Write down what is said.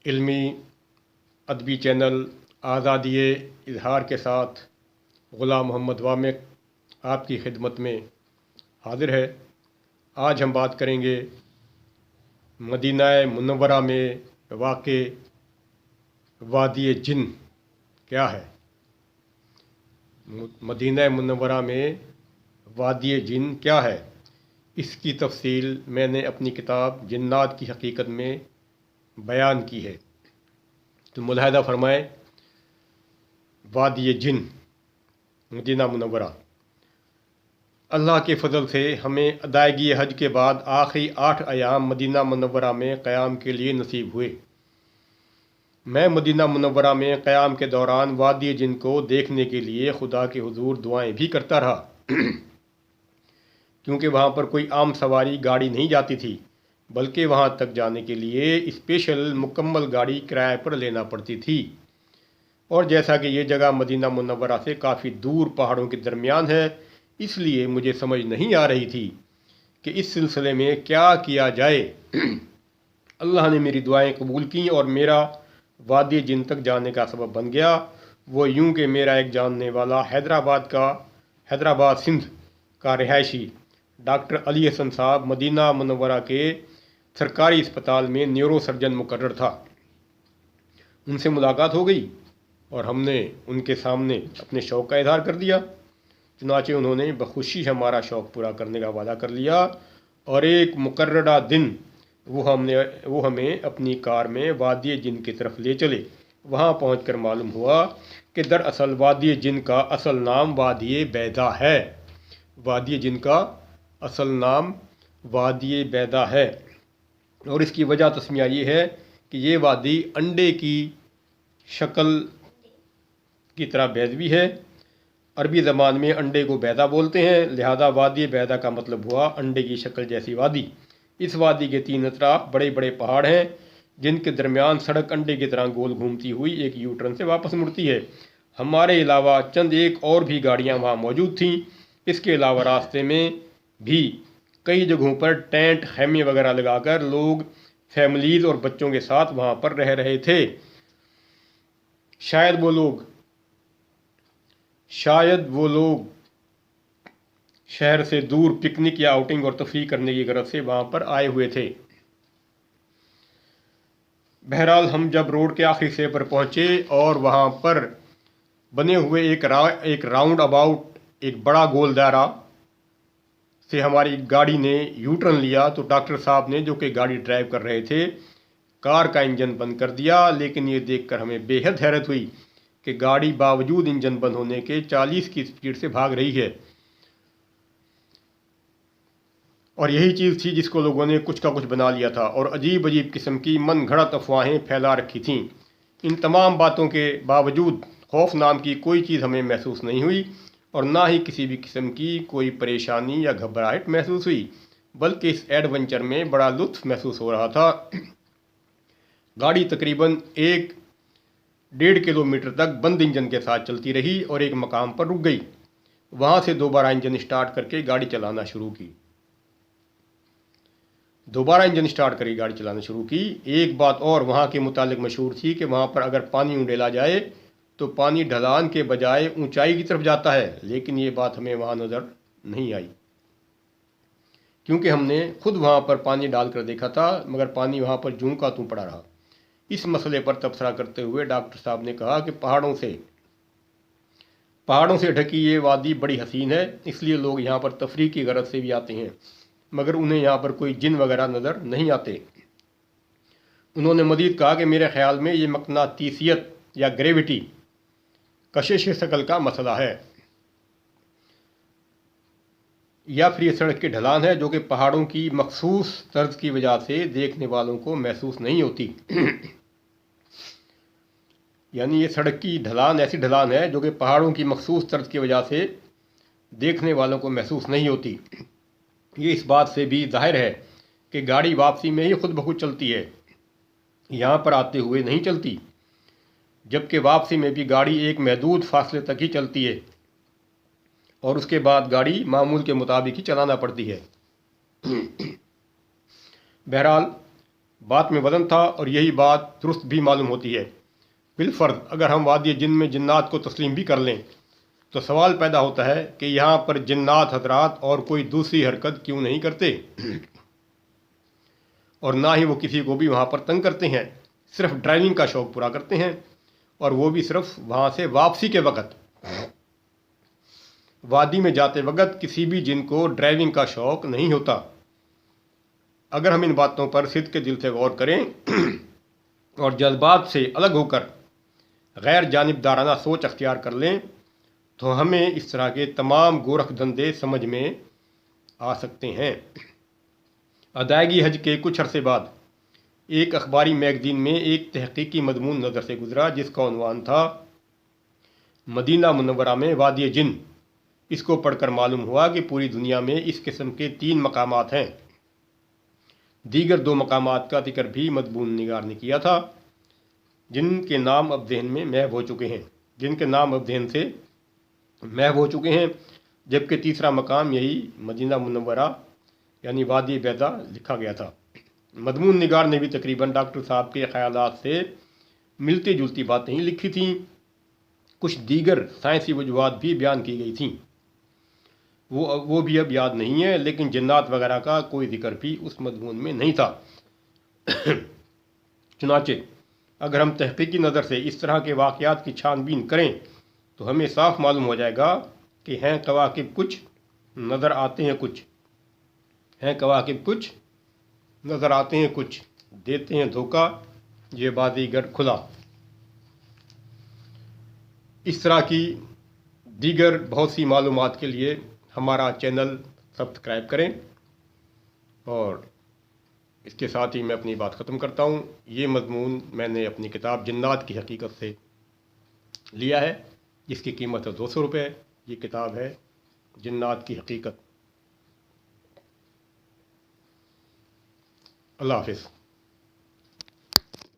इल्मी अदबी चैनल आज़ादी इजहार के साथ ग़ुलाम मोहम्मद वामिक आपकी खिदमत में हाज़िर है। आज हम बात करेंगे मदीना मुनव्वरा में वाक़े वादी जिन क्या है। मदीना मुनव्वरा में वादी जिन क्या है, इसकी तफसील मैंने अपनी किताब जिन्नात की हकीकत में बयान की है। तो मुलाहिदा फरमाए, वादी जिन मदीना मुनव्वरा। अल्लाह के फ़ज़ल से हमें अदायगी हज के बाद आखिरी 8 अयाम मदीना मुनव्वरा में क़याम के लिए नसीब हुए। मैं मदीना मुनव्वरा में क़याम के दौरान वादी जिन को देखने के लिए खुदा के हुजूर दुआएं भी करता रहा क्योंकि वहाँ पर कोई आम सवारी गाड़ी नहीं जाती थी, बल्कि वहाँ तक जाने के लिए स्पेशल मुकम्मल गाड़ी किराए पर लेना पड़ती थी। और जैसा कि ये जगह मदीना मुनव्वरा से काफ़ी दूर पहाड़ों के दरमियान है, इसलिए मुझे समझ नहीं आ रही थी कि इस सिलसिले में क्या किया जाए। अल्लाह ने मेरी दुआएं कबूल की और मेरा वादी जिन तक जाने का सबब बन गया। वो यूं कि मेरा एक जानने वाला हैदराबाद सिंध का रिहायशी डॉक्टर अली हसन साहब मदीना मुनव्वरा के सरकारी अस्पताल में न्यूरो सर्जन मुकर्रर था। उनसे मुलाकात हो गई और हमने उनके सामने अपने शौक़ का इजहार कर दिया। चुनाचे उन्होंने बखुशी हमारा शौक़ पूरा करने का वादा कर लिया और एक मुकर्ररा दिन वो हमें अपनी कार में वादी जिन की तरफ ले चले। वहाँ पहुंचकर मालूम हुआ कि दरअसल वादी जिन का असल नाम वादी बैदा है। वादी जिन का असल नाम वादी बैदा है और इसकी वजह तस्मिया ये है कि ये वादी अंडे की शक्ल की तरह बैदवी है। अरबी ज़बान में अंडे को बैदा बोलते हैं, लिहाजा वादी बैदा का मतलब हुआ अंडे की शक्ल जैसी वादी। इस वादी के 3 अतराफ बड़े बड़े पहाड़ हैं, जिनके दरमियान सड़क अंडे की तरह गोल घूमती हुई एक यू टर्न से वापस मुड़ती है। हमारे अलावा चंद एक और भी गाड़ियां वहां मौजूद थीं। इसके अलावा रास्ते में भी कई जगहों पर टेंट खैमे वगैरह लगाकर लोग फैमिलीज़ और बच्चों के साथ वहाँ पर रह रहे थे। शायद वो लोग शहर से दूर पिकनिक या आउटिंग और तफरीह करने की गरज से वहाँ पर आए हुए थे। बहरहाल हम जब रोड के आखिरी हिस्से पर पहुँचे और वहाँ पर बने हुए एक राउंड अबाउट एक बड़ा गोल दायरा से हमारी गाड़ी ने यू टर्न लिया, तो डॉक्टर साहब ने, जो कि गाड़ी ड्राइव कर रहे थे, कार का इंजन बंद कर दिया। लेकिन ये देखकर हमें बेहद हैरत हुई कि गाड़ी बावजूद इंजन बंद होने के 40 की स्पीड से भाग रही है। और यही चीज़ थी जिसको लोगों ने कुछ का कुछ बना लिया था और अजीब अजीब किस्म की मन घड़त अफवाहें फैला रखी थीं। इन तमाम बातों के बावजूद खौफ नाम की कोई चीज़ हमें महसूस नहीं हुई और ना ही किसी भी किस्म की कोई परेशानी या घबराहट महसूस हुई, बल्कि इस एडवेंचर में बड़ा लुत्फ़ महसूस हो रहा था। गाड़ी तकरीबन 1-1.5 किलोमीटर तक बंद इंजन के साथ चलती रही और एक मकाम पर रुक गई। वहाँ से दोबारा इंजन स्टार्ट करके गाड़ी चलाना शुरू की। गाड़ी चलाना शुरू की। एक बात और वहाँ के मुतालिक मशहूर थी कि वहाँ पर अगर पानी उंडेला जाए तो पानी ढलान के बजाय ऊंचाई की तरफ जाता है, लेकिन ये बात हमें वहाँ नज़र नहीं आई क्योंकि हमने खुद वहाँ पर पानी डालकर देखा था, मगर पानी वहाँ पर जूं का तूं पड़ा रहा। इस मसले पर तबसरा करते हुए डॉक्टर साहब ने कहा कि पहाड़ों से ढकी ये वादी बड़ी हसीन है, इसलिए लोग यहाँ पर तफरीह की गरज से भी आते हैं, मगर उन्हें यहाँ पर कोई जिन वगैरह नज़र नहीं आते। उन्होंने मज़ीद कहा कि मेरे ख्याल में ये मकनातीसियत या ग्रेविटी, कशिश शकल का मसला है, या फिर ये सड़क की ढलान है जो कि पहाड़ों की मखसूस तर्ज की वजह से देखने वालों को महसूस नहीं होती। यानी ये सड़क की ढलान ऐसी ढलान है जो कि पहाड़ों की मखसूस तर्ज की वजह से देखने वालों को महसूस नहीं होती। ये इस बात से भी जाहिर है कि गाड़ी वापसी में ही खुद ब खुद चलती है, यहाँ पर आते हुए नहीं चलती, जबकि वापसी में भी गाड़ी एक महदूद फासले तक ही चलती है और उसके बाद गाड़ी मामूल के मुताबिक ही चलाना पड़ती है। बहरहाल बात में वज़न था और यही बात दुरुस्त भी मालूम होती है। बिलफर्ज अगर हम वादी जिन में जिन्नात को तस्लीम भी कर लें तो सवाल पैदा होता है कि यहाँ पर जिन्नात हजरात और कोई दूसरी हरकत क्यों नहीं करते और ना ही वो किसी को भी वहाँ पर तंग करते हैं। सिर्फ ड्राइविंग का शौक़ पूरा करते हैं और वो भी सिर्फ वहाँ से वापसी के वक़्त। वादी में जाते वक़्त किसी भी जिन को ड्राइविंग का शौक़ नहीं होता। अगर हम इन बातों पर सिद्ध के दिल से गौर करें और जज्बात से अलग होकर गैर जानिबदाराना सोच अख्तियार कर लें तो हमें इस तरह के तमाम गोरख धंधे समझ में आ सकते हैं। अदायगी हज के कुछ अरसे बाद एक अखबारी मैगज़ीन में एक तहकीकी मजमून नज़र से गुजरा जिसका उन्वान था मदीना मुनव्वरा में वादी जिन। इसको पढ़कर मालूम हुआ कि पूरी दुनिया में इस किस्म के 3 मकामात हैं। दीगर 2 मकामात का जिक्र भी मजमून निगार ने किया था जिनके नाम अब जहन में महव हो चुके हैं जबकि तीसरा मकाम यही मदीना मुनव्वरा यानी वादी बैदा लिखा गया था। मजमून निगार ने भी तकरीबन डॉक्टर साहब के ख्यालात से मिलती जुलती बातें ही लिखी थीं। कुछ दीगर साइंसी वजूहात भी बयान की गई थीं, वो भी अब याद नहीं है, लेकिन जन्नात वगैरह का कोई जिक्र भी उस मजमून में नहीं था। चुनाचे अगर हम तहकीकी नज़र से इस तरह के वाक़यात की छानबीन करें तो हमें साफ मालूम हो जाएगा कि हैं कवाकिब कुछ नज़र आते हैं कुछ देते हैं धोखा ये बाजीगर खुला। इस तरह की दीगर बहुत सी मालूमात के लिए हमारा चैनल सब्सक्राइब करें और इसके साथ ही मैं अपनी बात ख़त्म करता हूँ। ये मजमून मैंने अपनी किताब जिन्नात की हकीकत से लिया है जिसकी कीमत है 200 रुपये। ये किताब है जिन्नात की हकीकत। अल्लाह हाफ़िज़।